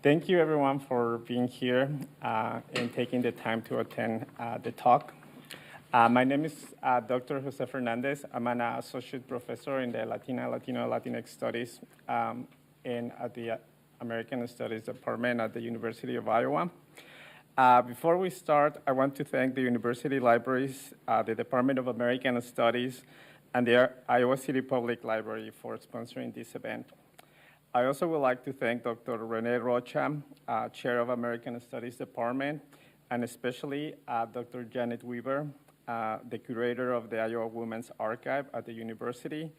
Thank you everyone for being here and taking the time to attend the talk. My name is Dr. Jose Fernandez. I'm an associate professor in the Latinx Studies at the American Studies Department at the University of Iowa. Before we start, I want to thank the University Libraries, the Department of American Studies, and the Iowa City Public Library for sponsoring this event. I also would like to thank Dr. Renee Rocha, Chair of American Studies Department, and especially Dr. Janet Weaver, the curator of the Iowa Women's Archive at the university,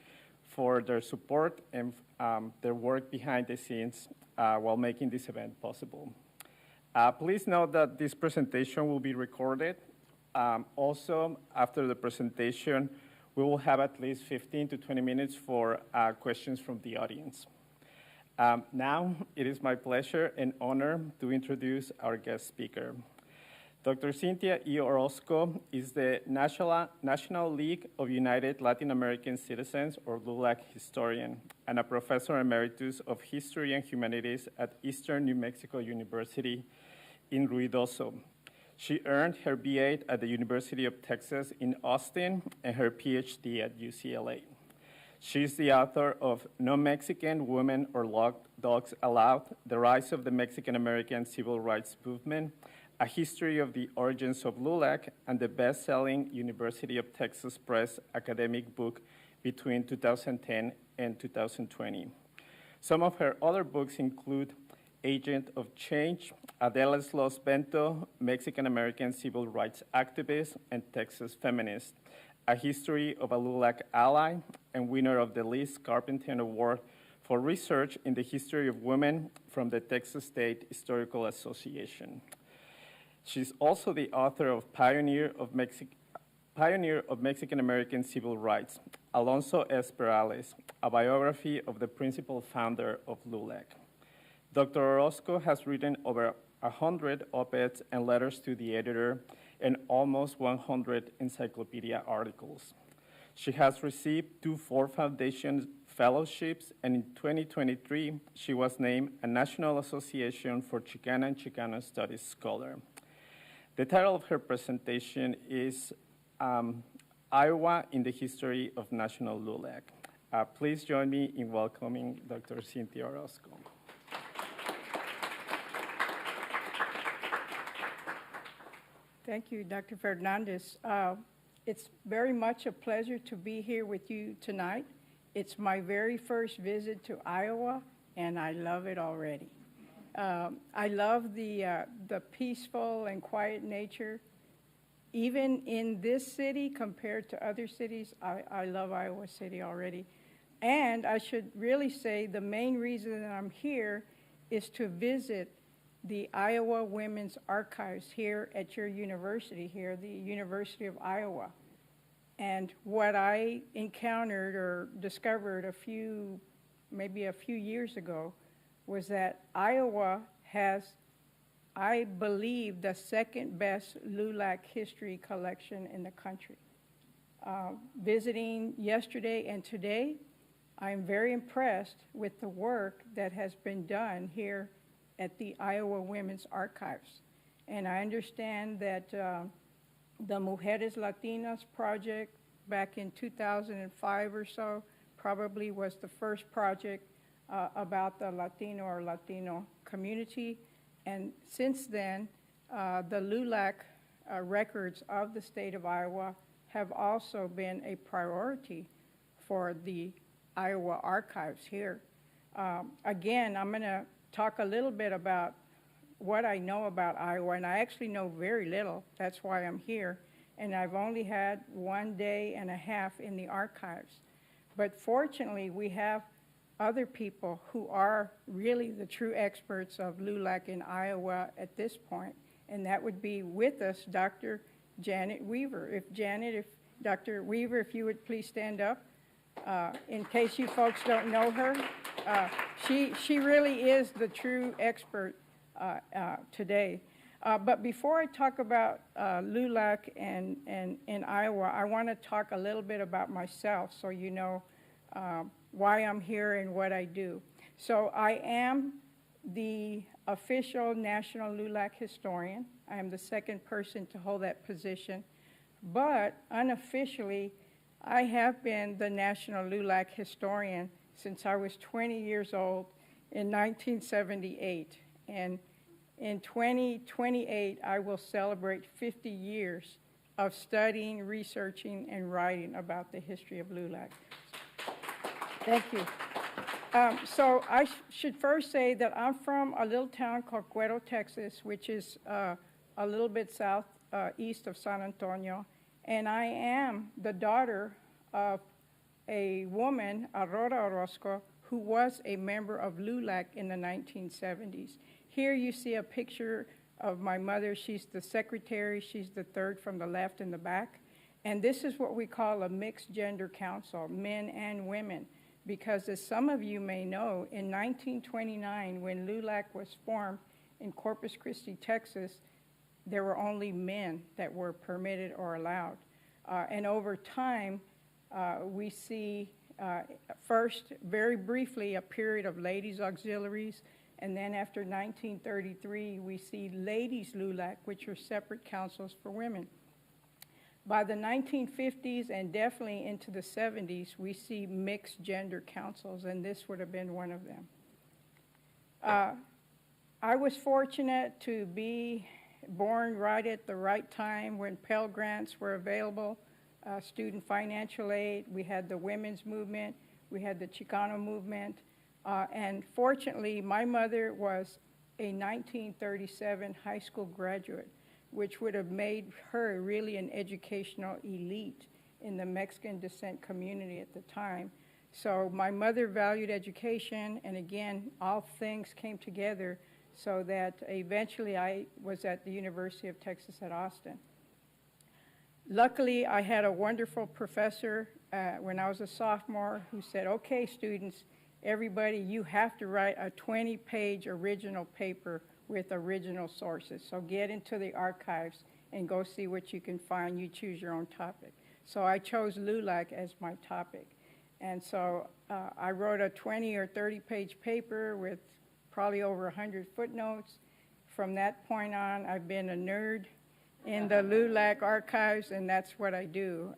for their support and their work behind the scenes while making this event possible. Please note that this presentation will be recorded. Also, after the presentation, we will have at least 15 to 20 minutes for questions from the audience. Now, it is my pleasure and honor to introduce our guest speaker. Dr. Cynthia E. Orozco is the National League of United Latin American Citizens, or LULAC historian, and a professor emeritus of History and Humanities at Eastern New Mexico University in Ruidoso. She earned her BA at the University of Texas in Austin and her PhD at UCLA. She's the author of No Mexican Women or Dogs Allowed, The Rise of the Mexican-American Civil Rights Movement, A History of the Origins of LULAC, and the best-selling University of Texas Press academic book between 2010 and 2020. Some of her other books include Agent of Change, Adela's Los Bento, Mexican-American Civil Rights Activist and Texas Feminist, A History of a LULAC Ally, and winner of the Liz Carpenter Award for research in the history of women from the Texas State Historical Association. She's also the author of Pioneer of Mexican-American Civil Rights, Alonso S. Perales, a biography of the principal founder of LULAC. Dr. Orozco has written over 100 op-eds and letters to the editor and almost 100 encyclopedia articles. She has received 2 Ford Foundation fellowships, and in 2023, she was named a National Association for Chicana and Chicano Studies Scholar. The title of her presentation is Iowa in the History of National LULAC. Please join me in welcoming Dr. Cynthia Orozco. Thank you, Dr. Fernandez. It's very much a pleasure to be here with you tonight. It's my very first visit to Iowa, and I love it already. I love the peaceful and quiet nature. Even in this city compared to other cities, I love Iowa City already. And I should really say the main reason that I'm here is to visit the Iowa Women's Archives here at your university here, the University of Iowa. And what I encountered or discovered maybe a few years ago was that Iowa has, I believe, the second best LULAC history collection in the country. Visiting yesterday and today, I'm very impressed with the work that has been done here at the Iowa Women's Archives. And I understand that the Mujeres Latinas project back in 2005 or so probably was the first project about the Latino community. And since then, the LULAC records of the state of Iowa have also been a priority for the Iowa archives here. Again, I'm gonna talk a little bit about what I know about Iowa, and I actually know very little. That's why I'm here. And I've only had 1 day and a half in the archives. But fortunately, we have other people who are really the true experts of LULAC in Iowa at this point, and that would be with us Dr. Janet Weaver. Dr. Weaver, if you would please stand up. In case you folks don't know her, she really is the true expert today. But before I talk about LULAC and Iowa, I want to talk a little bit about myself so you know why I'm here and what I do. So I am the official National LULAC Historian. I am the second person to hold that position. But unofficially, I have been the National LULAC Historian since I was 20 years old in 1978. And in 2028, I will celebrate 50 years of studying, researching, and writing about the history of LULAC. Thank you. So I should first say that I'm from a little town called Cuero, Texas, which is a little bit southeast of San Antonio. And I am the daughter of a woman, Aurora Orozco, who was a member of LULAC in the 1970s. Here you see a picture of my mother. She's the secretary. She's the third from the left in the back. And this is what we call a mixed gender council, men and women. Because as some of you may know, in 1929, when LULAC was formed in Corpus Christi, Texas, there were only men that were permitted or allowed. And over time, we see first, very briefly, a period of ladies' auxiliaries, and then after 1933, we see ladies' LULAC, which are separate councils for women. By the 1950s and definitely into the 70s, we see mixed gender councils, and this would have been one of them. I was fortunate to be born right at the right time when Pell Grants were available, student financial aid. We had the women's movement. We had the Chicano movement. And fortunately, my mother was a 1937 high school graduate, which would have made her really an educational elite in the Mexican descent community at the time. So my mother valued education, and again, all things came together so that eventually I was at the University of Texas at Austin. Luckily, I had a wonderful professor when I was a sophomore who said, okay, students, everybody, you have to write a 20-page original paper with original sources. So get into the archives and go see what you can find. You choose your own topic. So I chose LULAC as my topic. And so I wrote a 20 or 30-page paper with probably over 100 footnotes. From that point on, I've been a nerd in the LULAC archives, and that's what I do.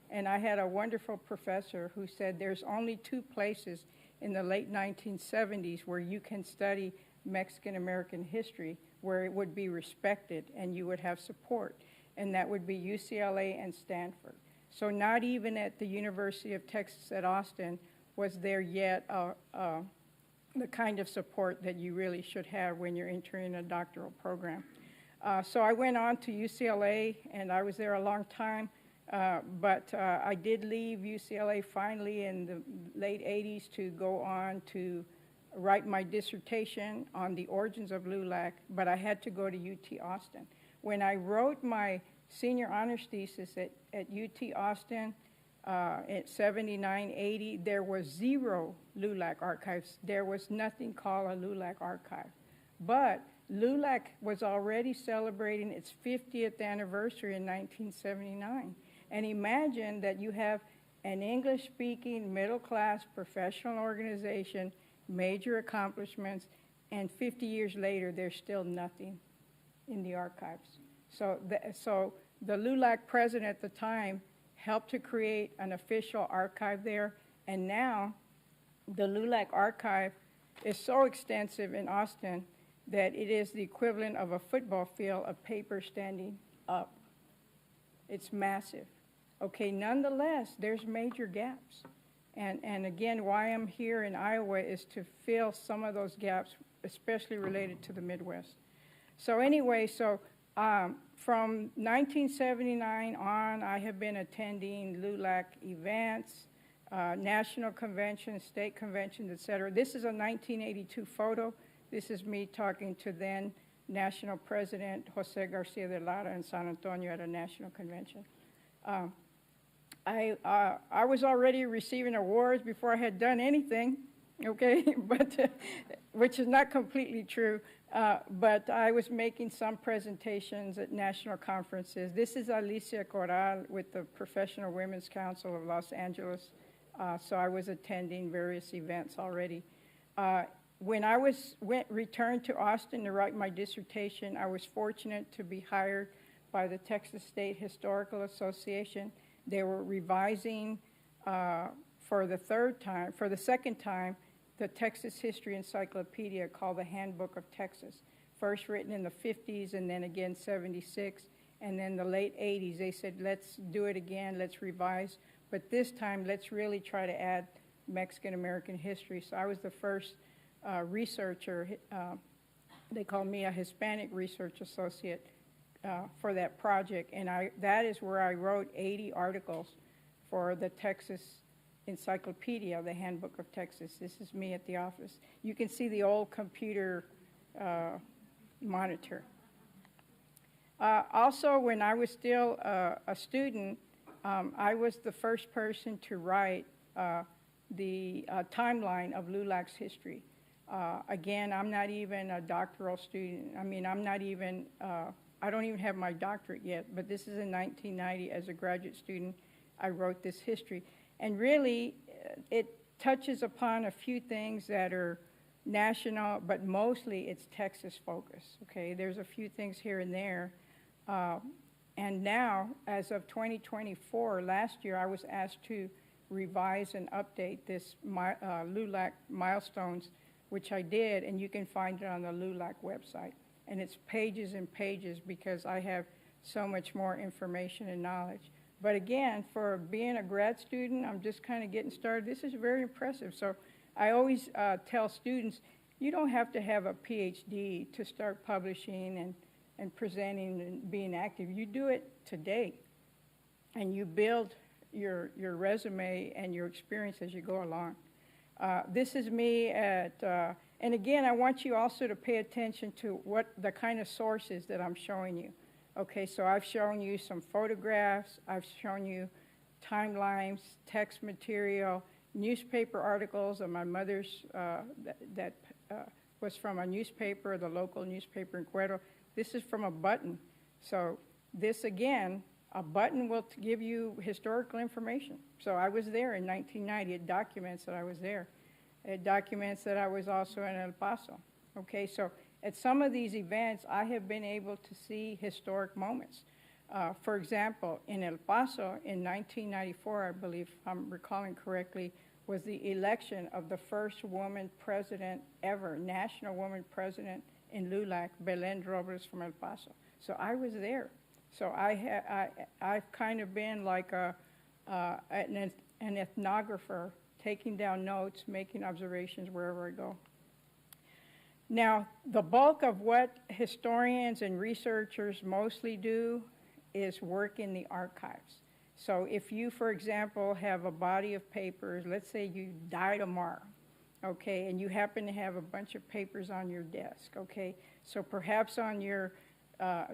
And I had a wonderful professor who said there's only two places in the late 1970s where you can study Mexican-American history where it would be respected and you would have support, and that would be UCLA and Stanford. So not even at the University of Texas at Austin was there yet the kind of support that you really should have when you're entering a doctoral program. So I went on to UCLA, and I was there a long time, but I did leave UCLA finally in the late 80s to go on to write my dissertation on the origins of LULAC, but I had to go to UT Austin. When I wrote my senior honors thesis at UT Austin at 79, 80, there was zero LULAC archives. There was nothing called a LULAC archive. But LULAC was already celebrating its 50th anniversary in 1979. And imagine that you have an English-speaking, middle-class, professional organization, major accomplishments, and 50 years later, there's still nothing in the archives. So the LULAC president at the time helped to create an official archive there, and now the LULAC archive is so extensive in Austin that it is the equivalent of a football field of paper standing up. It's massive. Okay, nonetheless, there's major gaps. And again, why I'm here in Iowa is to fill some of those gaps, especially related to the Midwest. So anyway, from 1979 on, I have been attending LULAC events, national conventions, state conventions, et cetera. This is a 1982 photo. This is me talking to then National President Jose Garcia de Lara in San Antonio at a national convention. I was already receiving awards before I had done anything, okay, but which is not completely true. But I was making some presentations at national conferences. This is Alicia Corral with the Professional Women's Council of Los Angeles. So I was attending various events already. When I returned to Austin to write my dissertation, I was fortunate to be hired by the Texas State Historical Association. They were revising for the second time, the Texas History Encyclopedia called the Handbook of Texas. First written in the 50s and then again 76, and then the late 80s. They said, let's do it again, let's revise, but this time let's really try to add Mexican-American history. So I was the first researcher, they called me a Hispanic Research Associate for that project, and that is where I wrote 80 articles for the Texas Encyclopedia, the Handbook of Texas. This is me at the office. You can see the old computer monitor. Also, when I was still a student, I was the first person to write the timeline of LULAC's history. Again, I'm not even a doctoral student. I mean, I don't even have my doctorate yet, but this is in 1990. As a graduate student, I wrote this history. And really, it touches upon a few things that are national, but mostly it's Texas focused, okay? There's a few things here and there. And now, as of 2024, last year, I was asked to revise and update this LULAC milestones, which I did, and you can find it on the LULAC website. And it's pages and pages because I have so much more information and knowledge. But again, for being a grad student, I'm just kind of getting started. This is very impressive. So I always tell students, you don't have to have a PhD to start publishing and presenting and being active. You do it today, and you build your resume and your experience as you go along. This is me at, and again, I want you also to pay attention to the kind of sources that I'm showing you. Okay, so I've shown you some photographs, I've shown you timelines, text material, newspaper articles of my mother's that was from a newspaper, the local newspaper in Cuero. This is from a button. So this again, a button will give you historical information. So I was there in 1990. It documents that I was there. It documents that I was also in El Paso. Okay, so at some of these events, I have been able to see historic moments. For example, in El Paso in 1994, I believe, if I'm recalling correctly, was the election of the first woman president ever, national woman president in LULAC, Belén Robles from El Paso. So I was there. So I've kind of been like an ethnographer, taking down notes, making observations wherever I go. Now, the bulk of what historians and researchers mostly do is work in the archives. So if you, for example, have a body of papers, let's say you die tomorrow, okay, and you happen to have a bunch of papers on your desk, okay? So perhaps on your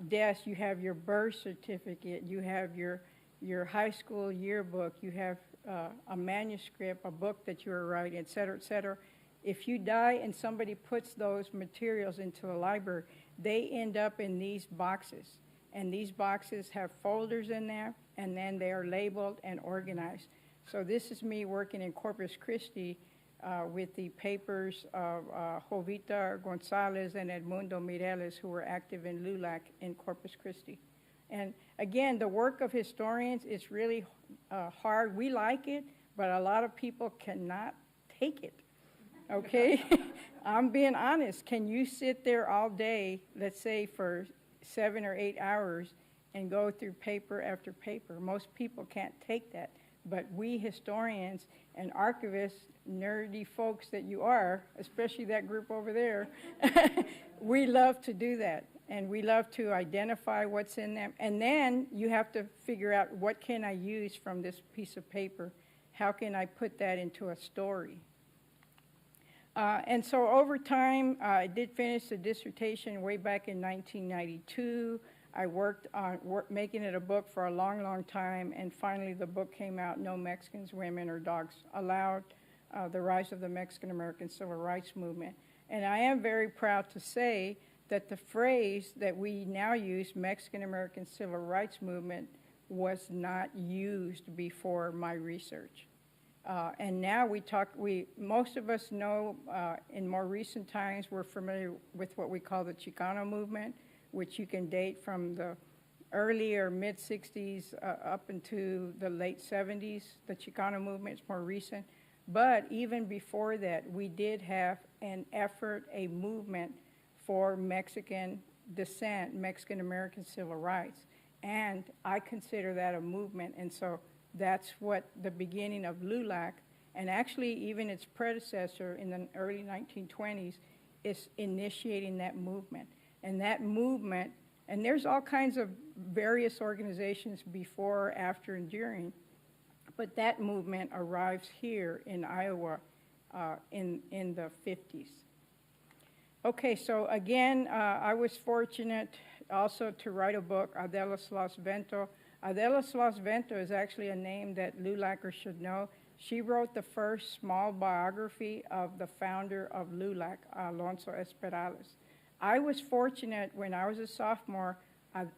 desk you have your birth certificate, you have your high school yearbook, you have a manuscript, a book that you were writing, et cetera, et cetera. If you die and somebody puts those materials into a library, they end up in these boxes. And these boxes have folders in there, and then they are labeled and organized. So this is me working in Corpus Christi with the papers of Jovita Gonzalez and Edmundo Mireles, who were active in LULAC in Corpus Christi. And again, the work of historians is really hard. We like it, but a lot of people cannot take it. Okay? I'm being honest. Can you sit there all day, let's say for 7 or 8 hours, and go through paper after paper? Most people can't take that. But we historians and archivists, nerdy folks that you are, especially that group over there, we love to do that. And we love to identify what's in them. And then you have to figure out, what can I use from this piece of paper? How can I put that into a story? And so over time, I did finish the dissertation way back in 1992. I worked on making it a book for a long, long time, and finally the book came out, No Mexicans, Women, or Dogs Allowed, The Rise of the Mexican-American Civil Rights Movement. And I am very proud to say that the phrase that we now use, Mexican-American Civil Rights Movement, was not used before my research. And now most of us know, in more recent times, we're familiar with what we call the Chicano movement, which you can date from the early or mid-60s up into the late 70s. The Chicano movement is more recent. But even before that, we did have an effort, a movement for Mexican descent, Mexican-American civil rights. And I consider that a movement. And so that's what the beginning of LULAC, and actually even its predecessor in the early 1920s, is initiating that movement. And that movement, and there's all kinds of various organizations before, after, and during, but that movement arrives here in Iowa in the 50s. Okay, so again, I was fortunate also to write a book, Adela's Lost Vento. Adela's Lost Vento is actually a name that LULACers should know. She wrote the first small biography of the founder of LULAC, Alonso Esperales. I was fortunate when I was a sophomore,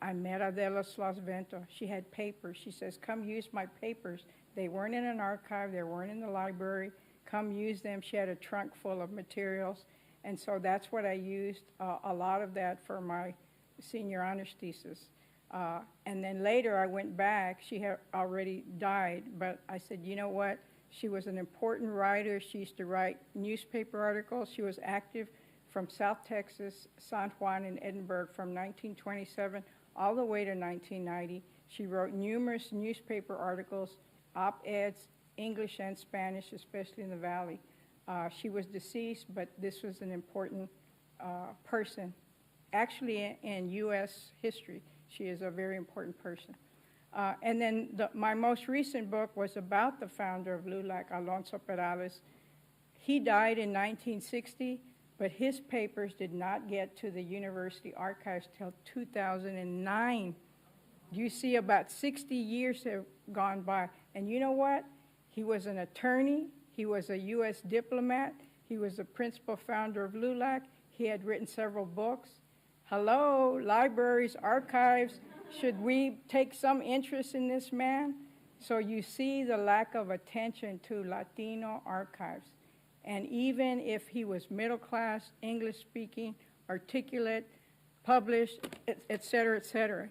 I met Adela's Lost Vento. She had papers. She says, come use my papers. They weren't in an archive. They weren't in the library. Come use them. She had a trunk full of materials. And so that's what I used, a lot of that for my senior honors thesis. And then later I went back. She had already died, but I said, you know what? She was an important writer. She used to write newspaper articles. She was active from South Texas, San Juan, and Edinburgh from 1927 all the way to 1990. She wrote numerous newspaper articles, op-eds, English and Spanish, especially in the Valley. She was deceased, but this was an important person. Actually, in U.S. history, she is a very important person. And then my most recent book was about the founder of LULAC, Alonso Perales. He died in 1960, but his papers did not get to the university archives till 2009. You see, about 60 years have gone by. And you know what? He was an attorney. He was a U.S. diplomat. He was the principal founder of LULAC. He had written several books. Hello, libraries, archives. Should we take some interest in this man? So you see the lack of attention to Latino archives. And even if he was middle class, English speaking, articulate, published, et cetera,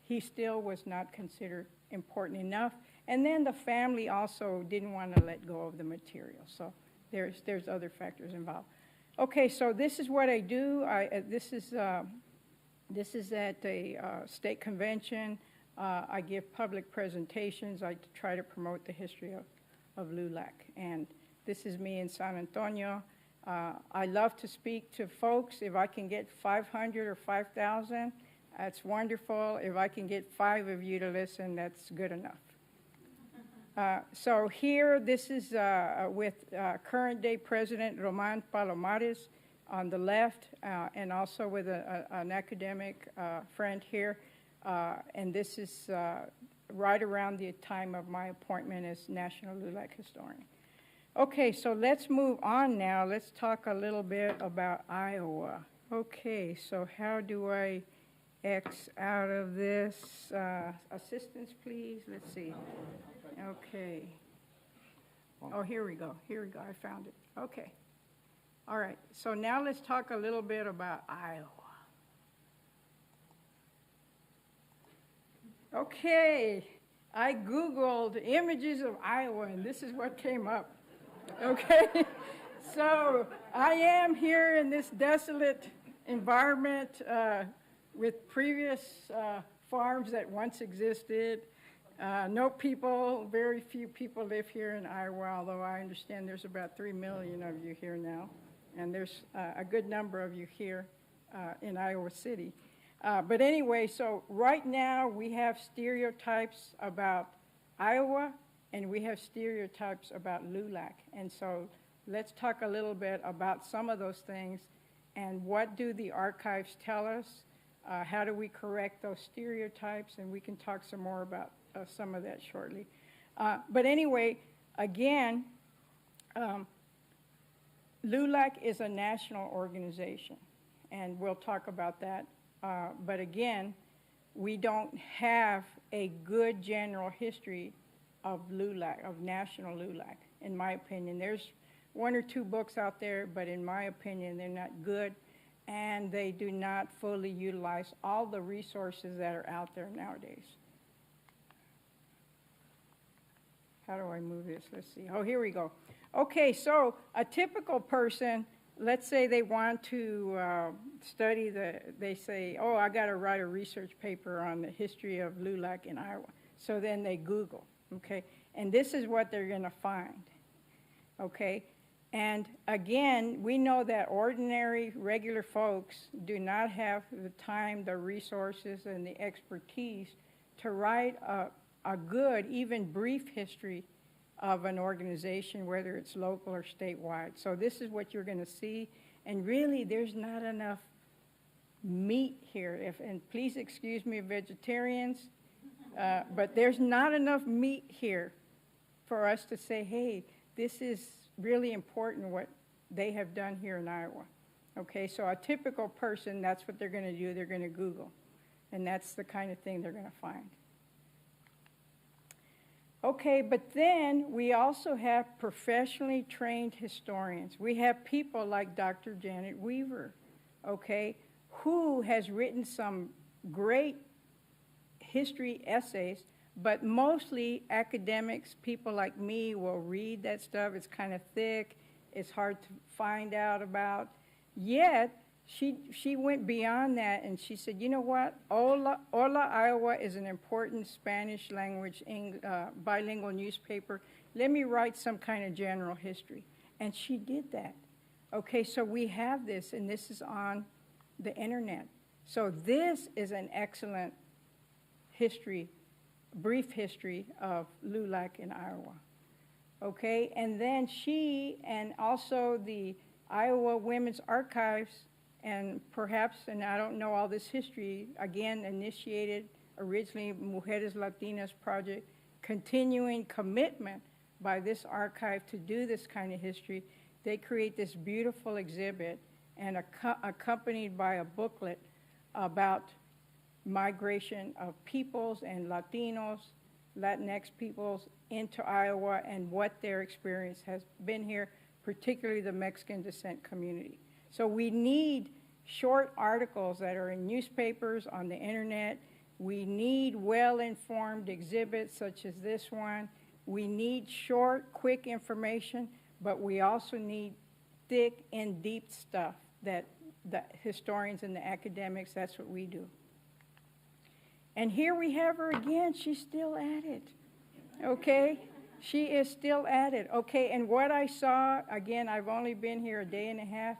he still was not considered important enough. And then the family also didn't want to let go of the material. So there's other factors involved. Okay, so this is what I do. This is at a state convention. I give public presentations. I try to promote the history of LULAC. And this is me in San Antonio. I love to speak to folks. If I can get 500 or 5,000, that's wonderful. If I can get 5 of you to listen, that's good enough. So here, this is with current day President Roman Palomares on the left, and also with an academic friend here. And this is right around the time of my appointment as National LULAC Historian. Okay, so let's move on now. Let's talk a little bit about Iowa. Okay, so how do I X out of this? Assistance, please. Let's see. Okay. Oh, here we go. Here we go. I found it. Okay. All right. So now let's talk a little bit about Iowa. Okay. I Googled images of Iowa, and this is what came up. Okay. So I am here in this desolate environment with previous farms that once existed. No people, very few people live here in Iowa, although I understand there's about 3 million of you here now. And there's a good number of you here in Iowa City. But anyway, so right now we have stereotypes about Iowa and we have stereotypes about LULAC. And so let's talk a little bit about some of those things and what do the archives tell us? How do we correct those stereotypes? And we can talk some more about some of that shortly. But anyway, again, LULAC is a national organization, and we'll talk about that. But again, we don't have a good general history of LULAC, of National LULAC, in my opinion. There's one or two books out there, but in my opinion, they're not good, and they do not fully utilize all the resources that are out there nowadays. How do I move this? Let's see. Oh, here we go. Okay, so a typical person, let's say they want to study they say, oh, I got to write a research paper on the history of LULAC in Iowa. So then they Google, okay? And this is what they're going to find, okay? And again, we know that ordinary, regular folks do not have the time, the resources, and the expertise to write a good, even brief history of an organization, whether it's local or statewide. So this is what you're going to see. And really, there's not enough meat here. And please excuse me, vegetarians, but there's not enough meat here for us to say, hey, this is really important what they have done here in Iowa. Okay, so a typical person, that's what they're going to do. They're going to Google. And that's the kind of thing they're going to find. Okay, but then we also have professionally trained historians. We have people like Dr. Janet Weaver, okay, who has written some great history essays, but mostly academics, people like me, will read that stuff. It's kind of thick. It's hard to find out about. Yet, she went beyond that, and she said, you know what? Hola, Iowa is an important Spanish language bilingual newspaper. Let me write some kind of general history. And she did that. Okay, so we have this, and this is on the internet. So this is an excellent history, brief history of LULAC in Iowa. Okay, and then she and also the Iowa Women's Archives, and perhaps, and I don't know all this history, again, initiated originally Mujeres Latinas Project, continuing commitment by this archive to do this kind of history. They create this beautiful exhibit and accompanied by a booklet about migration of peoples and Latinos, Latinx peoples into Iowa and what their experience has been here, particularly the Mexican descent community. So we need short articles that are in newspapers, on the internet. We need well-informed exhibits such as this one. We need short, quick information, but we also need thick and deep stuff that the historians and the academics, that's what we do. And here we have her again. She's still at it, okay? She is still at it, okay? And what I saw, again, I've only been here a day and a half,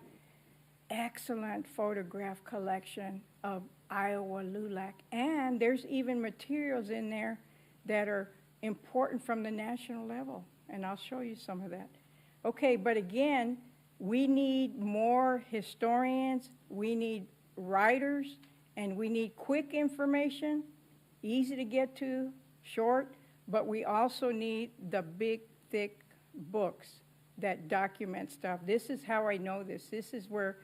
excellent photograph collection of Iowa LULAC. And there's even materials in there that are important from the national level. And I'll show you some of that. Okay, but again, we need more historians, we need writers, and we need quick information, easy to get to, short, but we also need the big, thick books that document stuff. This is how I know this. This is where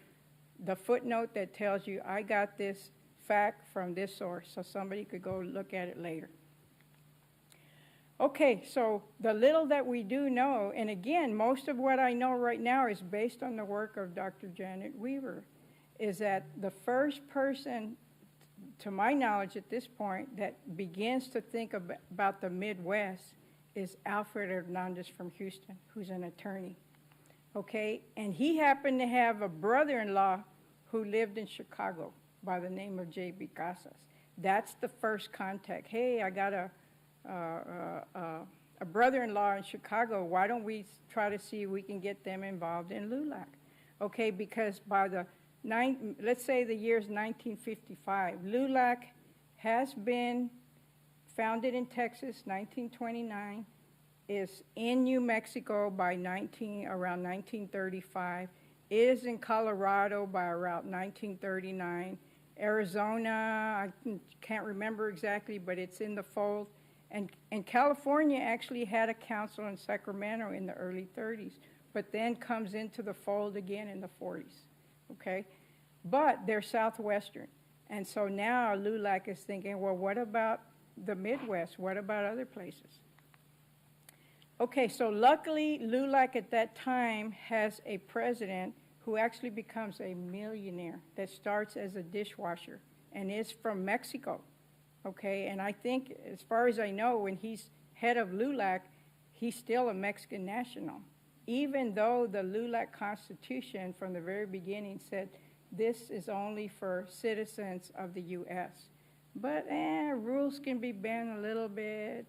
the footnote that tells you I got this fact from this source, so somebody could go look at it later. Okay, so the little that we do know, and again, most of what I know right now is based on the work of Dr. Janet Weaver, is that the first person, to my knowledge at this point, that begins to think about the Midwest is Alfred Hernandez from Houston, who's an attorney. Okay, and he happened to have a brother-in-law who lived in Chicago by the name of J.B. Casas. That's the first contact. Hey, I got a brother-in-law in Chicago. Why don't we try to see if we can get them involved in LULAC? Okay, because by the, let's say the year's 1955, LULAC has been founded in Texas, 1929, is in New Mexico by around 1935, is in Colorado by around 1939, Arizona, I can't remember exactly, but it's in the fold. And California actually had a council in Sacramento in the early 30s, but then comes into the fold again in the 40s, okay? But they're Southwestern. And so now LULAC is thinking, well, what about the Midwest? What about other places? Okay, so luckily, LULAC at that time has a president who actually becomes a millionaire that starts as a dishwasher and is from Mexico. Okay, and I think, as far as I know, when he's head of LULAC, he's still a Mexican national, even though the LULAC Constitution from the very beginning said this is only for citizens of the U.S. But rules can be bent a little bit.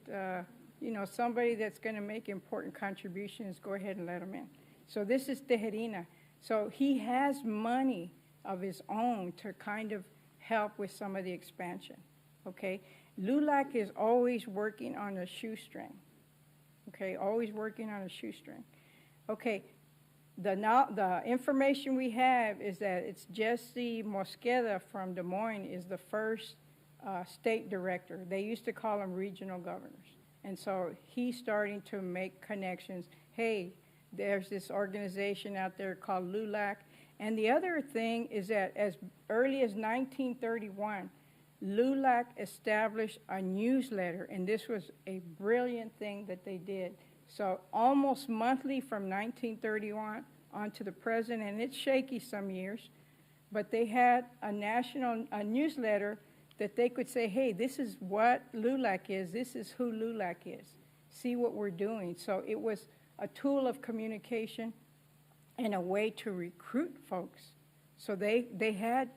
You know, somebody that's going to make important contributions, go ahead and let them in. So this is Tejerina. So he has money of his own to kind of help with some of the expansion. Okay, LULAC is always working on a shoestring. Okay, always working on a shoestring. Okay, the information we have is that it's Jesse Mosqueda from Des Moines is the first state director. They used to call them regional governors. And so he's starting to make connections. Hey, there's this organization out there called LULAC. And the other thing is that as early as 1931, LULAC established a newsletter, and this was a brilliant thing that they did. So almost monthly from 1931 on to the present, and it's shaky some years, but they had a newsletter that they could say, hey, this is what LULAC is, this is who LULAC is, see what we're doing. So it was a tool of communication and a way to recruit folks. So they had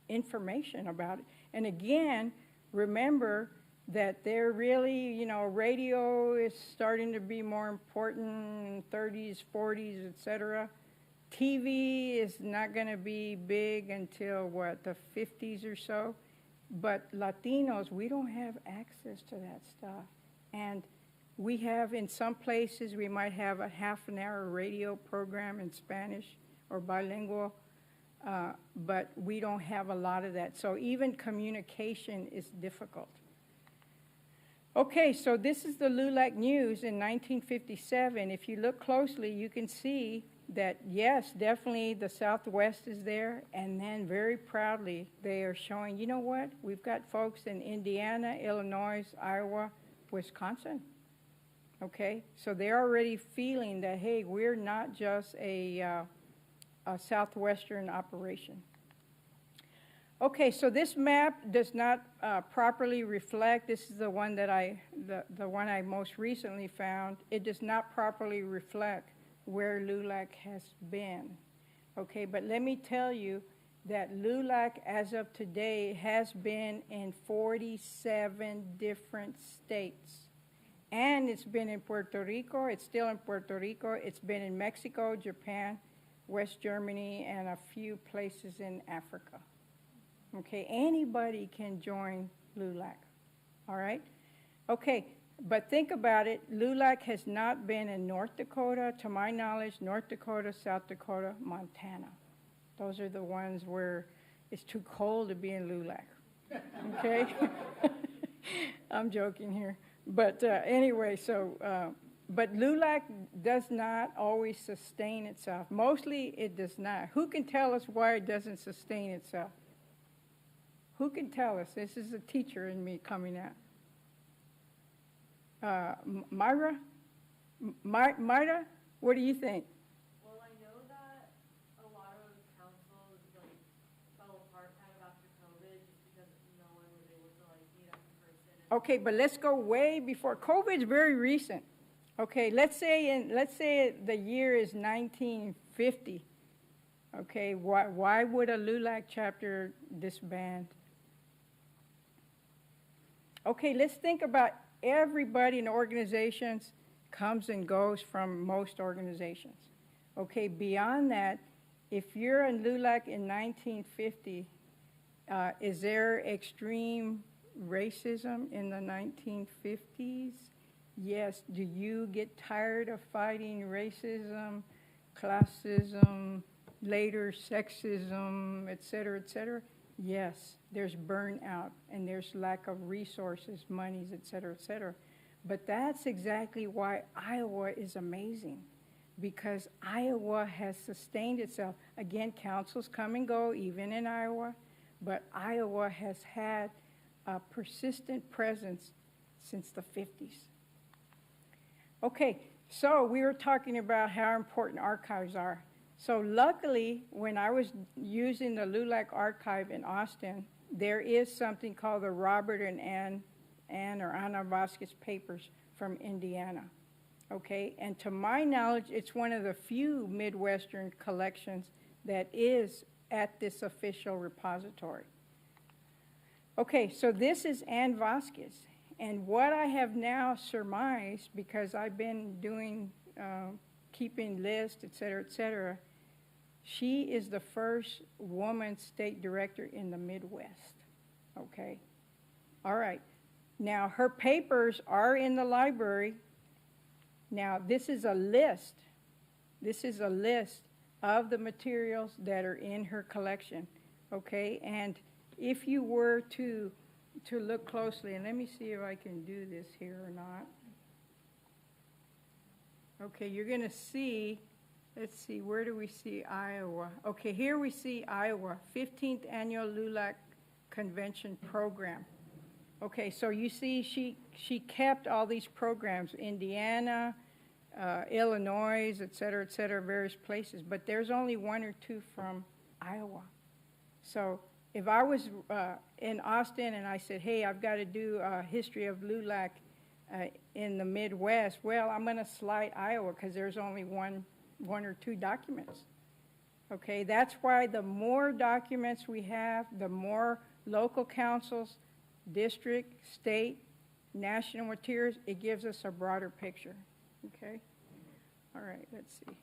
information about it. And again, remember that they're really, you know, radio is starting to be more important in 30s, 40s, et cetera. TV is not going to be big until, what, the 50s or so? But Latinos, we don't have access to that stuff. And we have, in some places, we might have a half-an-hour radio program in Spanish or bilingual, but we don't have a lot of that. So even communication is difficult. Okay, so this is the LULAC news in 1957. If you look closely, you can see that, yes, definitely the Southwest is there, and then very proudly they are showing, you know what, we've got folks in Indiana, Illinois, Iowa, Wisconsin. Okay, so they're already feeling that, hey, we're not just a Southwestern operation. Okay, so this map does not properly reflect, this is the one that the one I most recently found, it does not properly reflect where LULAC has been. Okay, but let me tell you that LULAC as of today has been in 47 different states. And it's been in Puerto Rico, it's still in Puerto Rico, it's been in Mexico, Japan, West Germany, and a few places in Africa. Okay, anybody can join LULAC, all right? Okay, but think about it, LULAC has not been in North Dakota, to my knowledge, North Dakota, South Dakota, Montana. Those are the ones where it's too cold to be in LULAC, okay? I'm joking here. But anyway, so, but LULAC does not always sustain itself. Mostly it does not. Who can tell us why it doesn't sustain itself? Who can tell us? This is a teacher in me coming out. Myra? Myra, what do you think? Well, I know that a lot of councils fell apart kind of after COVID just because no one was able to meet up in person. Okay, but let's go way before. COVID is very recent. Okay, let's say the year is 1950. Okay, why would a LULAC chapter disband? Okay, let's think about everybody in organizations comes and goes from most organizations. Okay, beyond that, if you're in LULAC in 1950, is there extreme racism in the 1950s? Yes. Do you get tired of fighting racism, classism, later sexism, et cetera, et cetera? Yes, there's burnout and there's lack of resources, monies, et cetera, et cetera. But that's exactly why Iowa is amazing, because Iowa has sustained itself. Again, councils come and go, even in Iowa, but Iowa has had a persistent presence since the 50s. Okay, So we were talking about how important archives are. So luckily, when I was using the LULAC archive in Austin, there is something called the Robert and Ann or Ana Vasquez papers from Indiana. Okay, and to my knowledge, it's one of the few Midwestern collections that is at this official repository. Okay, so this is Ann Vasquez. And what I have now surmised, because I've been doing, keeping lists, et cetera, she is the first woman state director in the Midwest, okay? All right, now her papers are in the library. Now this is a list of the materials that are in her collection, okay? And if you were to look closely, and let me see if I can do this here or not. Okay, you're going to see, let's see, where do we see Iowa? Okay, here we see Iowa, 15th Annual LULAC Convention Program. Okay, so you see she kept all these programs, Indiana, Illinois, et cetera, various places, but there's only one or two from Iowa. So if I was in Austin and I said, hey, I've got to do a history of LULAC in the Midwest, well, I'm going to slide Iowa because there's only one or two documents. Okay, that's why the more documents we have, the more local councils, district, state, national materials, it gives us a broader picture. Okay, all right, let's see.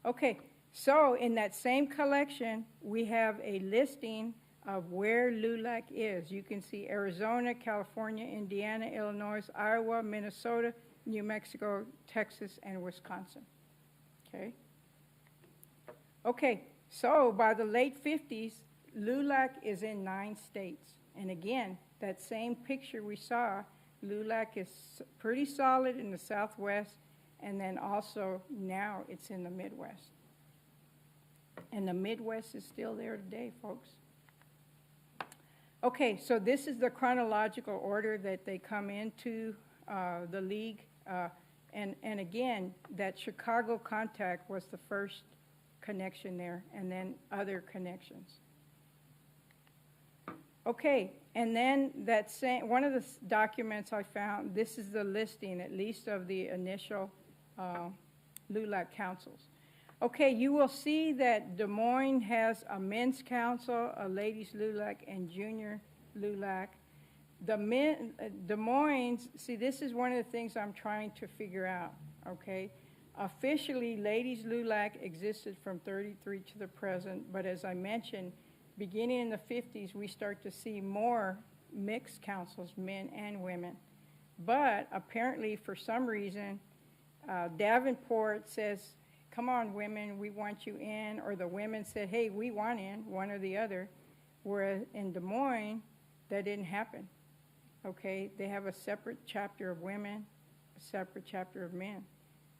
Okay. So in that same collection, we have a listing of where LULAC is. You can see Arizona, California, Indiana, Illinois, Iowa, Minnesota, New Mexico, Texas, and Wisconsin. Okay? Okay, so by the late 50s, LULAC is in 9 states. And again, that same picture we saw, LULAC is pretty solid in the Southwest, and then also now it's in the Midwest. And the Midwest is still there today, folks. Okay, so this is the chronological order that they come into the league. And again, that Chicago contact was the first connection there, and then other connections. Okay, and then that same, one of the documents I found, this is the listing, at least of the initial LULAC councils. Okay, you will see that Des Moines has a men's council, a ladies LULAC, and junior LULAC. Des Moines, see, this is one of the things I'm trying to figure out, okay? Officially, ladies LULAC existed from 33 to the present, but as I mentioned, beginning in the 50s, we start to see more mixed councils, men and women. But apparently, for some reason, Davenport says, come on, women, we want you in, or the women said, hey, we want in, one or the other, whereas in Des Moines, that didn't happen, okay? They have a separate chapter of women, a separate chapter of men,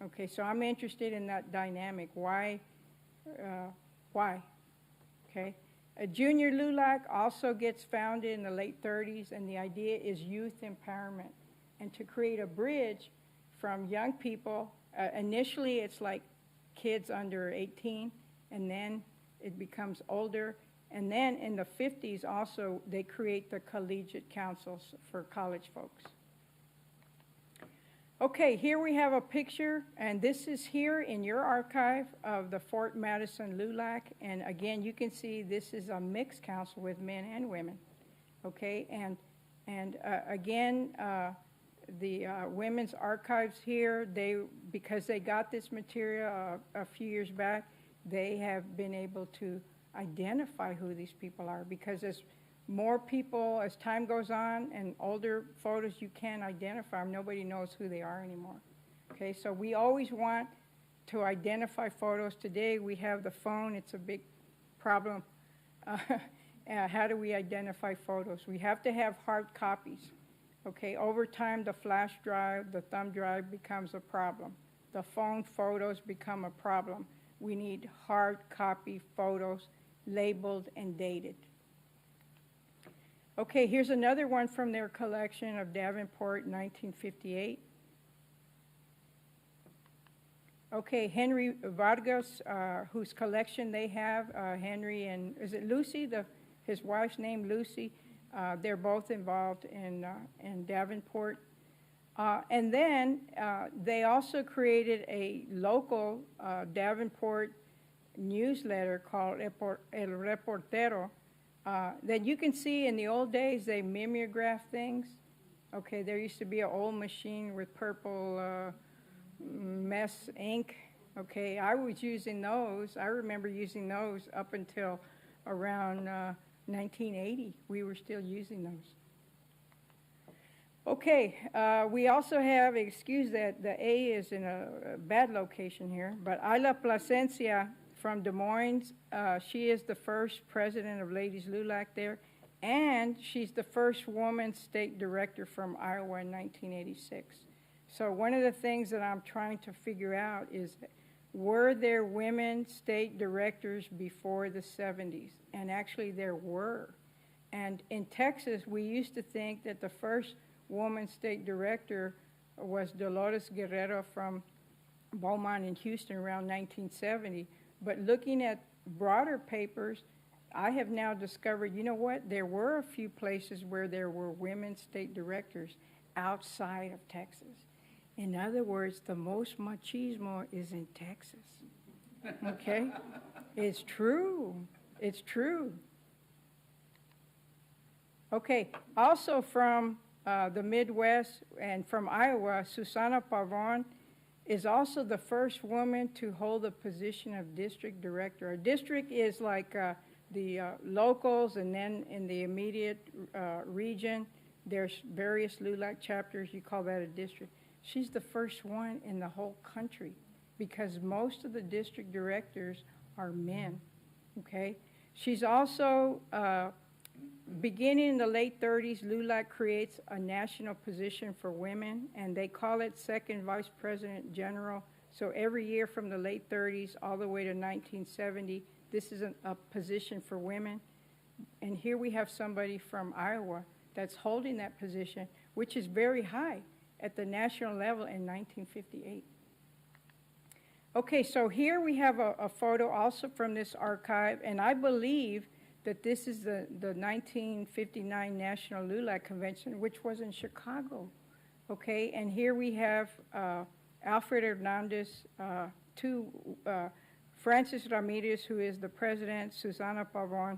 okay? So I'm interested in that dynamic. Why? Okay? A junior LULAC also gets founded in the late 30s, and the idea is youth empowerment, and to create a bridge from young people. Initially, it's like kids under 18, and then it becomes older. And then in the 50s also, they create the collegiate councils for college folks. Okay, here we have a picture, and this is here in your archive of the Fort Madison LULAC. And again, you can see this is a mixed council with men and women. Okay, and again, the women's archives here, because they got this material a few years back, they have been able to identify who these people are, because as more people, as time goes on, and older photos, you can't identify them. Nobody knows who they are anymore. Okay, so we always want to identify photos. Today we have the phone. It's a big problem. How do we identify photos? We have to have hard copies. Okay, over time, the flash drive, the thumb drive becomes a problem. The phone photos become a problem. We need hard copy photos labeled and dated. Okay, here's another one from their collection of Davenport, 1958. Okay, Henry Vargas, whose collection they have, Henry and, is it Lucy, his wife's name Lucy? They're both involved in Davenport. And then they also created a local Davenport newsletter called El Reportero that you can see in the old days. They mimeograph things. Okay, there used to be an old machine with purple mess ink. Okay, I was using those. I remember using those up until around 1980. We were still using those. Okay, we also have, excuse that, the A is in a bad location here, but Ayla Plasencia from Des Moines, she is the first president of Ladies LULAC there, and she's the first woman state director from Iowa in 1986. So one of the things that I'm trying to figure out is, were there women state directors before the 70s? And actually there were. And in Texas, we used to think that the first woman state director was Dolores Guerrero from Beaumont in Houston around 1970. But looking at broader papers, I have now discovered, you know what, there were a few places where there were women state directors outside of Texas. In other words, the most machismo is in Texas, okay? It's true, it's true. Okay, also from the Midwest and from Iowa, Susana Pavon is also the first woman to hold the position of district director. A district is like the locals, and then in the immediate region, there's various LULAC chapters. You call that a district. She's the first one in the whole country because most of the district directors are men, okay? She's also, beginning in the late 30s, LULAC creates a national position for women, and they call it Second Vice President General. So every year from the late 30s all the way to 1970, this is a position for women. And here we have somebody from Iowa that's holding that position, which is very high at the national level in 1958. Okay, so here we have a photo also from this archive, and I believe that this is the 1959 National LULAC Convention, which was in Chicago. Okay, and here we have Alfred Hernandez, Francis Ramirez, who is the president, Susana Pavon,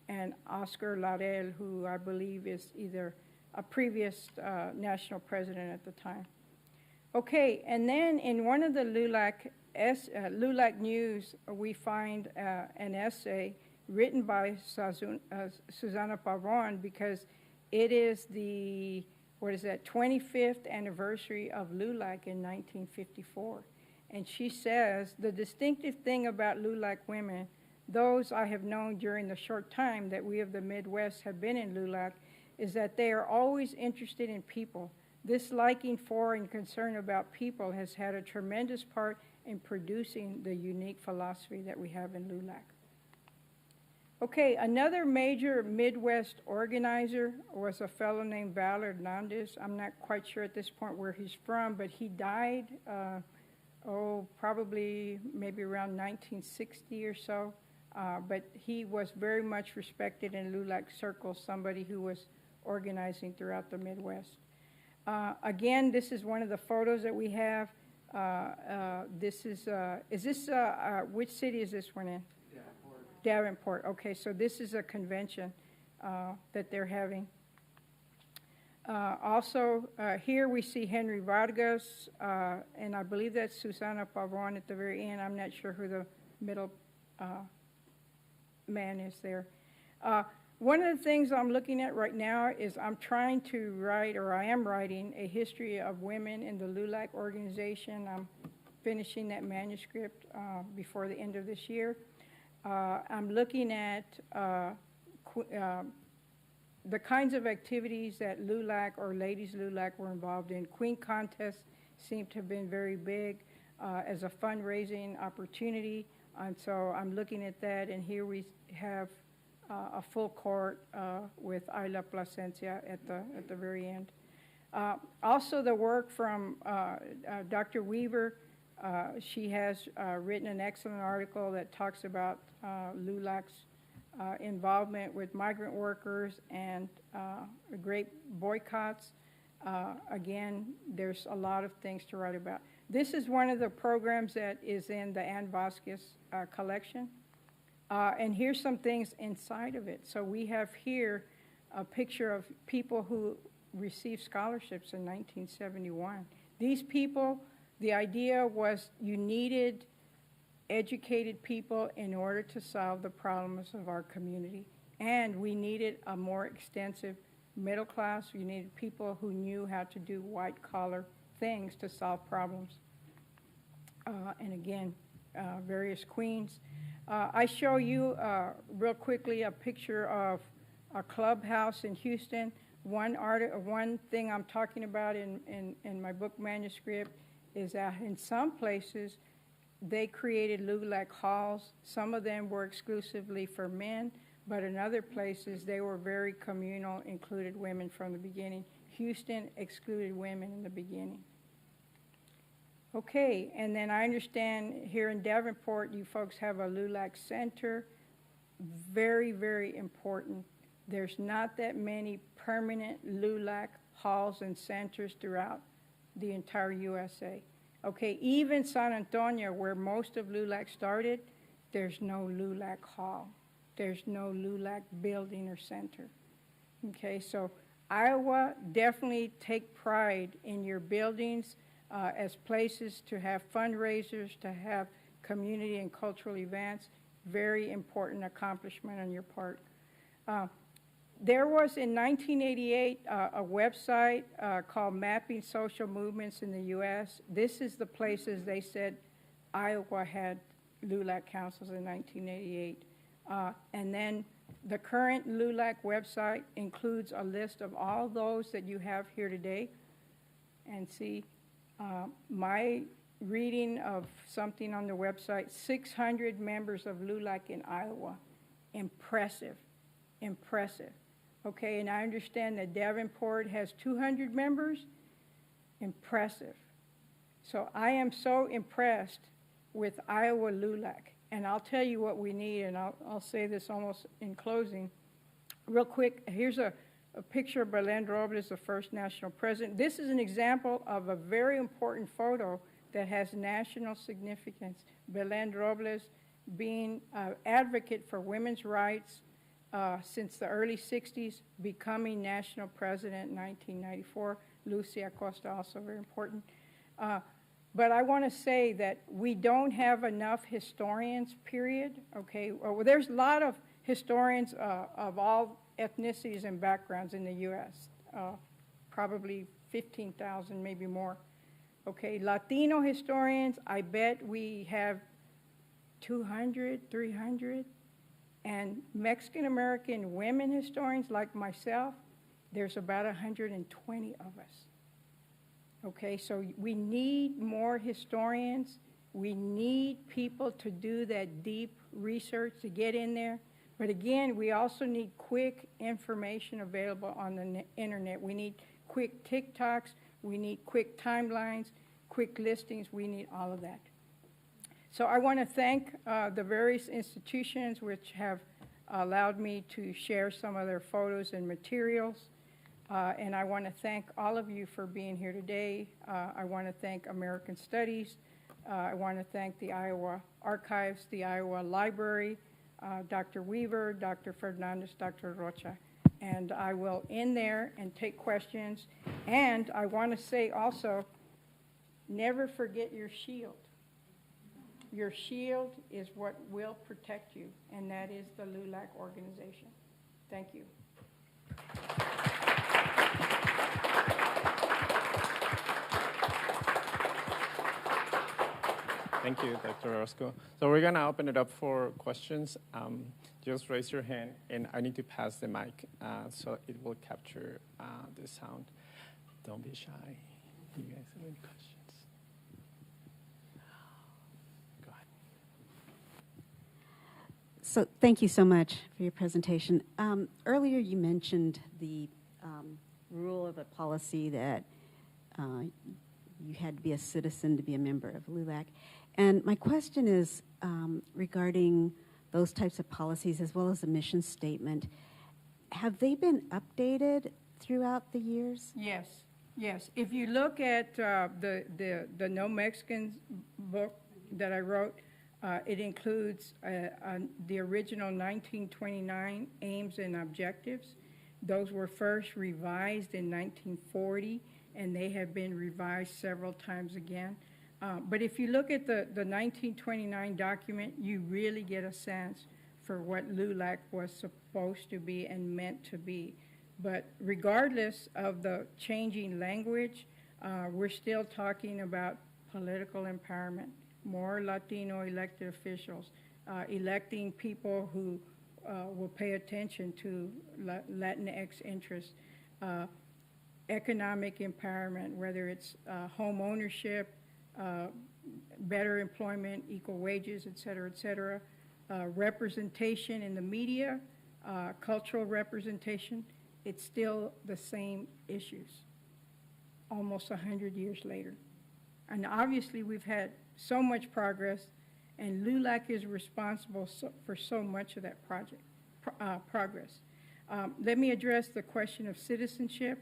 and Oscar Larel, who I believe is either a previous national president at the time. Okay, and then in one of the LULAC news, we find an essay written by Susana Pavon because it is the, 25th anniversary of LULAC in 1954. And she says, the distinctive thing about LULAC women, those I have known during the short time that we of the Midwest have been in LULAC, is that they are always interested in people. This liking for and concern about people has had a tremendous part in producing the unique philosophy that we have in LULAC. Okay, another major Midwest organizer was a fellow named Val Hernandez. I'm not quite sure at this point where he's from, but he died, probably maybe around 1960 or so. But he was very much respected in LULAC circles, somebody who was organizing throughout the Midwest. Again, this is one of the photos that we have. This is this, which city is this one in? Davenport. Okay, so this is a convention that they're having. Also, here we see Henry Vargas, and I believe that's Susana Pavon at the very end. I'm not sure who the middle man is there. One of the things I'm looking at right now is I'm trying to write, or I am writing, a history of women in the LULAC organization. I'm finishing that manuscript before the end of this year. I'm looking at the kinds of activities that LULAC or Ladies LULAC were involved in. Queen contests seem to have been very big as a fundraising opportunity, and so I'm looking at that, and here we have a full court with Ayla Plasencia at the very end. Also the work from Dr. Weaver She has written an excellent article that talks about LULAC's involvement with migrant workers and great boycotts. Again, there's a lot of things to write about. This is one of the programs that is in the Ann Vasquez collection. And here's some things inside of it. So we have here a picture of people who received scholarships in 1971. These people, the idea was you needed educated people in order to solve the problems of our community. And we needed a more extensive middle class. We needed people who knew how to do white-collar things to solve problems. And again, various queens. I show you real quickly a picture of a clubhouse in Houston. One thing I'm talking about in my book manuscript is that in some places they created LULAC halls. Some of them were exclusively for men, but in other places they were very communal, included women from the beginning. Houston excluded women in the beginning. Okay, and then I understand here in Davenport you folks have a LULAC center. Very, very important. There's not that many permanent LULAC halls and centers throughout the entire USA. Okay, even San Antonio, where most of LULAC started, there's no LULAC hall. There's no LULAC building or center. Okay, so Iowa, definitely take pride in your buildings as places to have fundraisers, to have community and cultural events. Very important accomplishment on your part. There was in 1988 a website called Mapping Social Movements in the U.S. This is the places they said Iowa had LULAC councils in 1988. And then the current LULAC website includes a list of all those that you have here today. And see, my reading of something on the website, 600 members of LULAC in Iowa. Impressive, impressive. Okay, and I understand that Davenport has 200 members. Impressive. So I am so impressed with Iowa LULAC. And I'll tell you what we need, and I'll say this almost in closing. Real quick, here's a picture of Belén Robles, the first national president. This is an example of a very important photo that has national significance. Belén Robles being an advocate for women's rights since the early 60s, becoming national president in 1994. Lucy Acosta, also very important. But I want to say that we don't have enough historians, period. Okay, well, there's a lot of historians of all ethnicities and backgrounds in the U.S., probably 15,000, maybe more. Okay, Latino historians, I bet we have 200, 300. And Mexican-American women historians like myself, there's about 120 of us. Okay, so we need more historians. We need people to do that deep research to get in there. But again, we also need quick information available on the internet. We need quick TikToks. We need quick timelines, quick listings. We need all of that. So I want to thank the various institutions which have allowed me to share some of their photos and materials. And I want to thank all of you for being here today. I want to thank American Studies. I want to thank the Iowa Archives, the Iowa Library, Dr. Weaver, Dr. Fernandez, Dr. Rocha. And I will end there and take questions. And I want to say also, never forget your shield. Your shield is what will protect you, and that is the LULAC organization. Thank you. Thank you, Dr. Orozco. So we're going to open it up for questions. Just raise your hand, and I need to pass the mic so it will capture the sound. Don't be shy. You guys have any questions? Go ahead. So thank you so much for your presentation. Earlier you mentioned the rule of the policy that you had to be a citizen to be a member of LULAC. And my question is regarding those types of policies as well as the mission statement. Have they been updated throughout the years? Yes, yes. If you look at the No Mexicans book that I wrote, it includes the original 1929 aims and objectives. Those were first revised in 1940, and they have been revised several times again. But if you look at the 1929 document, you really get a sense for what LULAC was supposed to be and meant to be. But regardless of the changing language, we're still talking about political empowerment, more Latino elected officials, electing people who will pay attention to Latinx interests, economic empowerment, whether it's home ownership, better employment, equal wages, et cetera, representation in the media, cultural representation. It's still the same issues almost 100 years later. And obviously we've had so much progress, and LULAC is responsible for so much of that progress. Let me address the question of citizenship.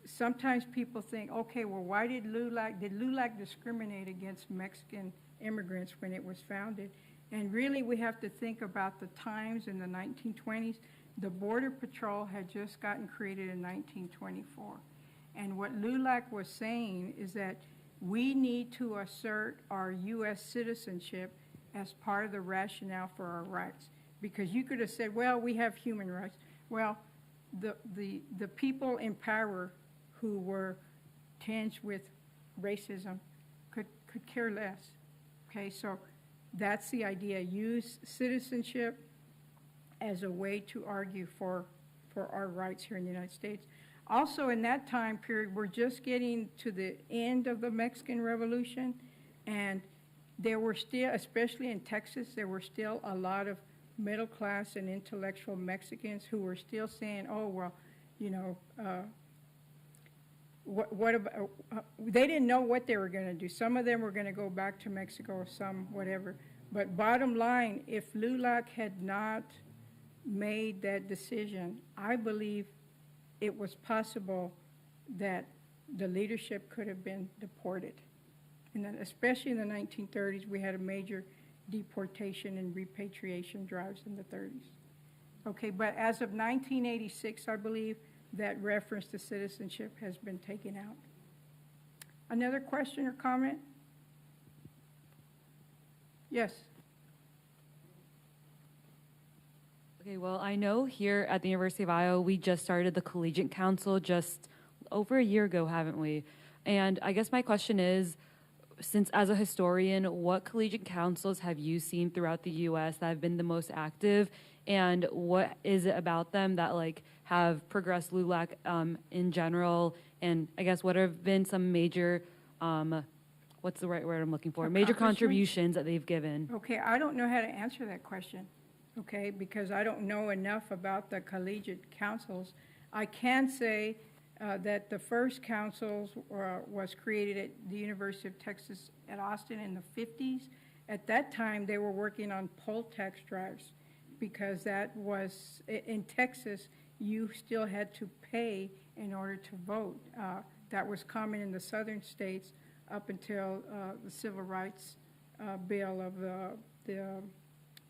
Sometimes people think, okay, well, why did LULAC discriminate against Mexican immigrants when it was founded? And really, we have to think about the times in the 1920s. The Border Patrol had just gotten created in 1924. And what LULAC was saying is that we need to assert our U.S. citizenship as part of the rationale for our rights. Because you could have said, well, we have human rights. Well, the people in power who were tinged with racism could care less. Okay, so that's the idea. Use citizenship as a way to argue for our rights here in the United States. Also, in that time period, we're just getting to the end of the Mexican Revolution, and there were still, especially in Texas, there were still a lot of middle class and intellectual Mexicans who were still saying, oh, well, you know, what about, they didn't know what they were going to do. Some of them were going to go back to Mexico, or some whatever. But bottom line, if LULAC had not made that decision, I believe it was possible that the leadership could have been deported. And then especially in the 1930s, we had a major deportation and repatriation drives in the 30s. Okay, but as of 1986, I believe, that reference to citizenship has been taken out. Another question or comment? Yes. Okay, well, I know here at the University of Iowa, we just started the Collegiate Council just over a year ago, haven't we? And I guess my question is, since as a historian, what collegiate councils have you seen throughout the U.S. that have been the most active, and what is it about them that have progressed LULAC in general? And I guess what have been some major, what's the right word I'm looking for? Major contributions that they've given. Okay, I don't know how to answer that question, okay, because I don't know enough about the collegiate councils. I can say that the first council was created at the University of Texas at Austin in the 50s. At that time, they were working on poll tax drives, because that was, in Texas, you still had to pay in order to vote. That was common in the southern states up until the Civil Rights Bill of the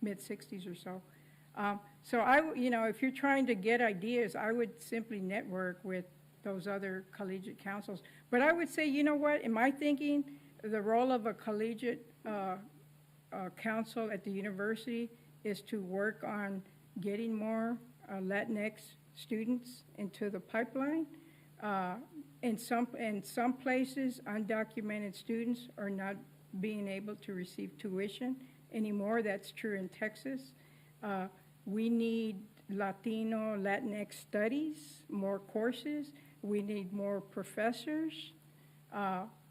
mid-60s or so. So if you're trying to get ideas, I would simply network with those other collegiate councils. But I would say, you know what, in my thinking, the role of a collegiate council at the university is to work on getting more Latinx students into the pipeline. In some places, undocumented students are not being able to receive tuition anymore. That's true in Texas. We need Latino, Latinx studies, more courses. We need more professors.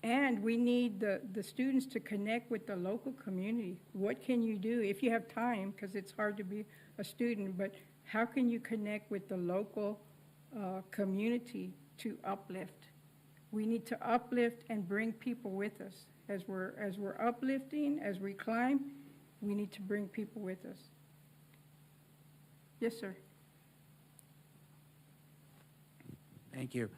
And we need the students to connect with the local community. What can you do if you have time, because it's hard to be a student, but how can you connect with the local community to uplift We need to uplift and bring people with us. As we're uplifting, as we climb, we need to bring people with us. Yes, sir. Thank you.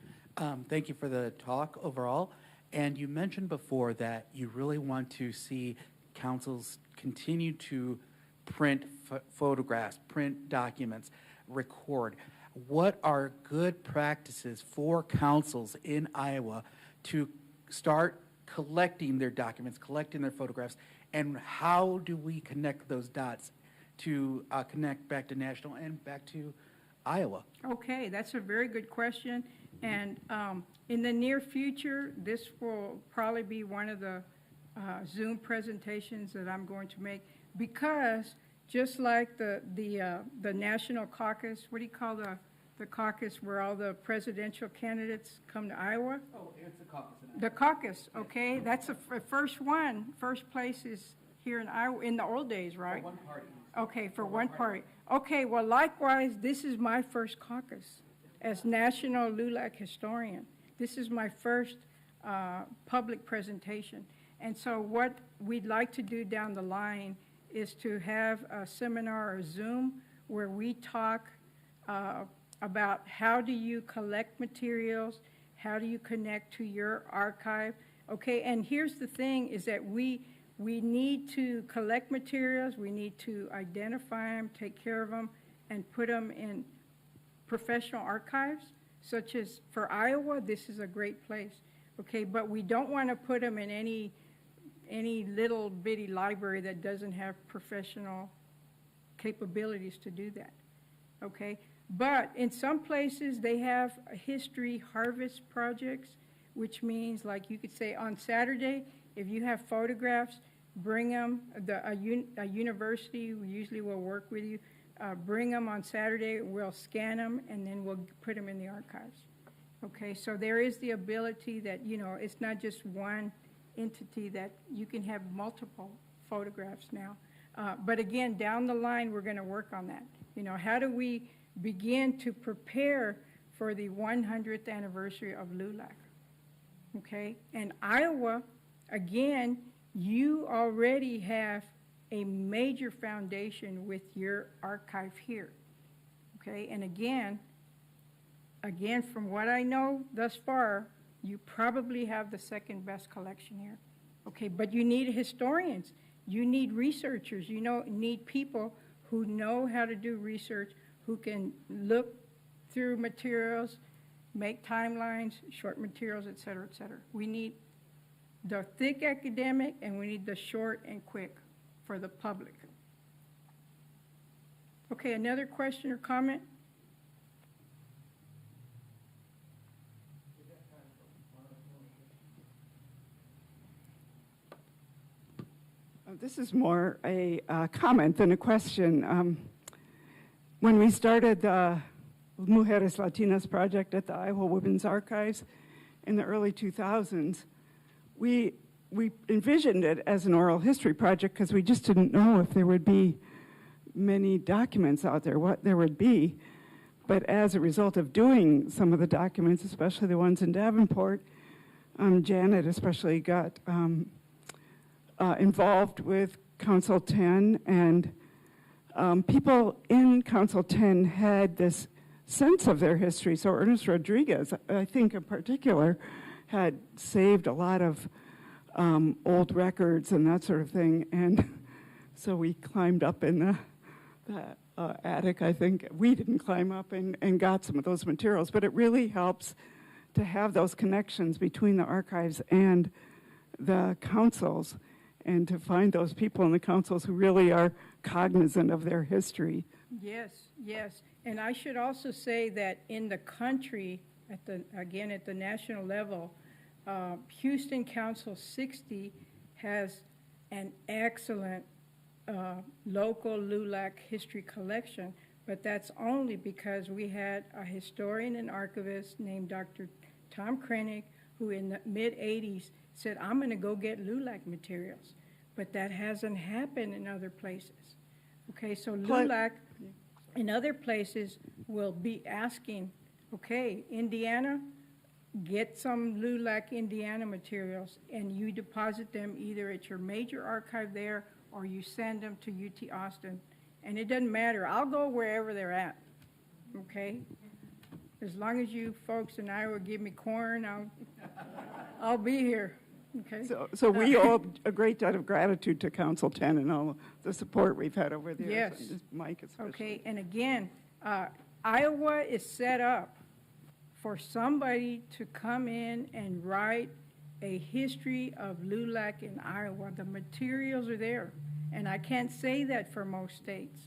Thank you for the talk overall. And you mentioned before that you really want to see councils continue to print photographs, print documents, record. What are good practices for councils in Iowa to start collecting their documents, collecting their photographs, and how do we connect those dots to connect back to national and back to Iowa? Okay, that's a very good question. And in the near future, this will probably be one of the Zoom presentations that I'm going to make, because just like the national caucus, what do you call the caucus where all the presidential candidates come to Iowa? Oh, it's the caucus. The caucus, okay, that's the first one. First place is here in Iowa, in the old days, right? For one party. Okay, for one party. Okay, well, likewise, this is my first caucus as National LULAC Historian. This is my first public presentation. And so what we'd like to do down the line is to have a seminar or Zoom where we talk about how do you collect materials, how do you connect to your archive. Okay, and here's the thing is that we need to collect materials, we need to identify them, take care of them, and put them in professional archives, such as for Iowa, this is a great place. Okay, but we don't want to put them in any little bitty library that doesn't have professional capabilities to do that. Okay, but in some places they have history harvest projects, which means, like, you could say on Saturday, if you have photographs, bring them. A university usually will work with you. Bring them on Saturday, we'll scan them, and then we'll put them in the archives. Okay, so there is the ability that, you know, it's not just one entity, that you can have multiple photographs now. But again, down the line, we're going to work on that. You know, how do we begin to prepare for the 100th anniversary of LULAC? Okay, and Iowa, again, you already have a major foundation with your archive here. Okay, and again, from what I know thus far, you probably have the second best collection here. Okay, but you need historians, you need researchers, you need people who know how to do research, who can look through materials, make timelines, short materials, et cetera, et cetera. We need the thick academic, and we need the short and quick for the public. Okay, another question or comment? This is more a comment than a question. When we started the Mujeres Latinas project at the Iowa Women's Archives in the early 2000s, we envisioned it as an oral history project because we just didn't know if there would be many documents out there, what there would be. But as a result of doing some of the documents, especially the ones in Davenport, Janet especially got involved with Council 10, and people in Council 10 had this sense of their history. So Ernest Rodriguez, I think in particular, had saved a lot of old records and that sort of thing. And so we climbed up in the attic, I think. We didn't climb up and got some of those materials, but it really helps to have those connections between the archives and the councils, and to find those people in the councils who really are cognizant of their history. Yes, yes. And I should also say that in the country, at the national level, Houston Council 60 has an excellent local LULAC history collection, but that's only because we had a historian and archivist named Dr. Tom Krennic, who in the mid-'80s said, I'm going to go get LULAC materials. But that hasn't happened in other places. Okay, so LULAC in other places will be asking, okay, Indiana, get some LULAC Indiana materials and you deposit them either at your major archive there or you send them to UT Austin. And it doesn't matter. I'll go wherever they're at, okay? As long as you folks in Iowa give me corn, I'll be here, okay? So we owe a great debt of gratitude to Council 10 and all the support we've had over the years. Yes. And Mike especially. Okay, and again, Iowa is set up for somebody to come in and write a history of LULAC in Iowa. The materials are there, and I can't say that for most states.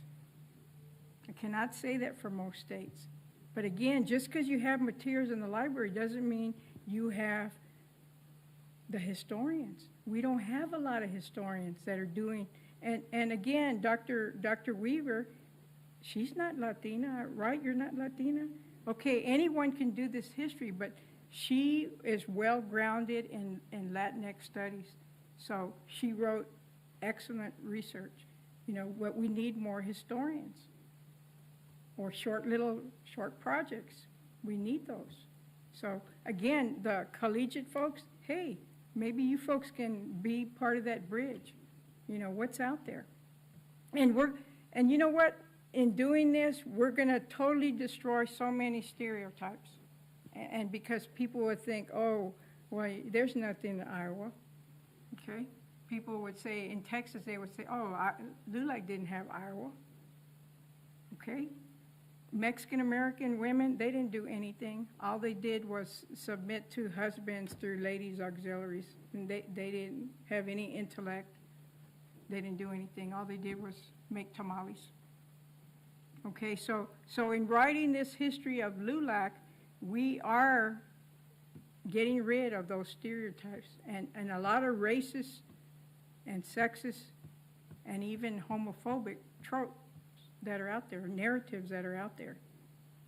I cannot say that for most states. But again, just because you have materials in the library doesn't mean you have the historians. We don't have a lot of historians that are doing, and again, Dr. Weaver, she's not Latina, right? You're not Latina? Okay, anyone can do this history, but she is well grounded in Latinx studies. So she wrote excellent research. You know, what we need more historians or short projects. We need those. So again, the collegiate folks, hey, maybe you folks can be part of that bridge. You know, what's out there. And you know what? In doing this, we're going to totally destroy so many stereotypes. And because people would think, oh, well, there's nothing in Iowa, okay? People would say, in Texas, they would say, oh, LULAC didn't have Iowa, okay? Mexican-American women, they didn't do anything. All they did was submit to husbands through ladies' auxiliaries. And they didn't have any intellect. They didn't do anything. All they did was make tamales. Okay, so in writing this history of LULAC, we are getting rid of those stereotypes and a lot of racist and sexist and even homophobic tropes that are out there, narratives that are out there.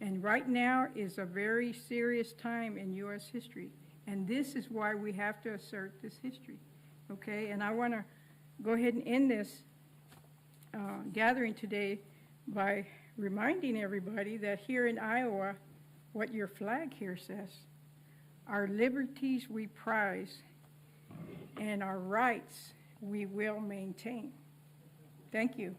And right now is a very serious time in U.S. history. And this is why we have to assert this history, okay? And I want to go ahead and end this gathering today by reminding everybody that here in Iowa, what your flag here says, our liberties we prize and our rights we will maintain. Thank you.